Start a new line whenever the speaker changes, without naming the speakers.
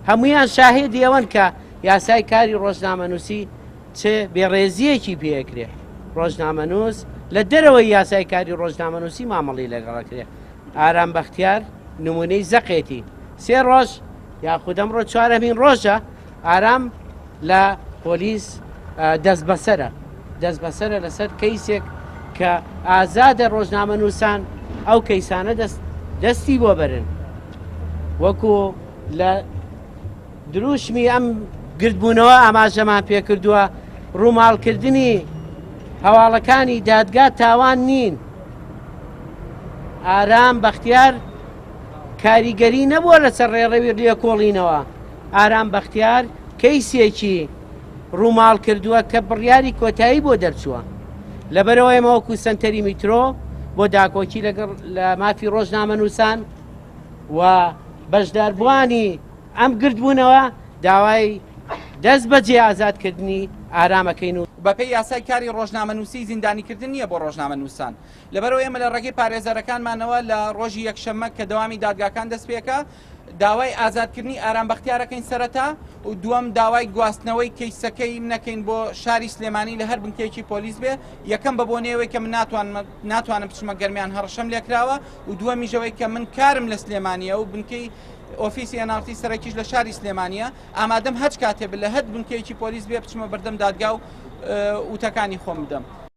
هەمویان شاهێدی ئەوەن کە یاسای کاری ڕۆژنامەنووسی چه بێڕێزیەکی پێکرێ. ڕۆژنامەنووس لە دەرەوەی یاسای کاری ڕۆژنامەنووسی مامەڵی لەگەڵەکرێ. ئارام بەختیار نمونەی زەقێتی 3 ڕۆژ یاخود ئەمڕۆ 4مین ڕۆژە ئارام لە پۆلیس دەست بەسەرە لەسەر کەیسێک کە ئازادە ڕۆژنامەنووسان ئەو کەیسانە دەستی بۆ بەرن. وەکو لە دروشمی ئەم گردبوونەوە ئاماژەمان پێکردووە ڕووماڵکردنی هەواڵەکانی دادگا تاوان نین. ئارام بەختیار کاریگەری نەبووە لەسەر ڕێڕەوی لێکۆڵینەوە. ئارام بەختیار کەیسێکی ڕووماڵ کردووە کە بڕیاری کۆتایی بۆ دەرچووە. لەبەرەوە ئێمە وەکو سەنتەری میترۆ بۆ داکۆکی لە مافی ڕۆژنامەنووسان و بەشداربووانی ئەم گردبوونەوە داوای دەست بەجێ ئازادکردنی ئارامەکەین و
بەپێی یاسای کاری ڕۆژنامەنووسی زیندانیکردن نییە بۆ ڕۆژنامەنووسان. لەبەرەوە ئێمە لە ڕێگەی پارێزەرەکانمانەوە لە ڕۆژی یەکشەممە کە دەوامی دادگاکان دەست پێکە داوای ئازادکردنی ئارام بەختیارەکەین سەرەتا و دووەم داوای گواستنەوەی کەیسەکەی نەکەین بۆ شاری سلێمانی لە هەر بنکەیەکی پۆلیس بێ. یەکەم بە بۆنێەوەی کە من ناتوانم بچمە گەرمیان هەڕەشەم لێکراوە و دووەمیژەوەی کە من کارم لە سلێمانیە و بنکەی ئۆفیسی ئەنارتی سەرەکیش لە شاری سلێمانیە ئامادەم هەچ کاتێ لە هەر بنکەیەکی پۆلیس بێ بچمە بەردەم دادگا و وتەکانی خۆم بدەم.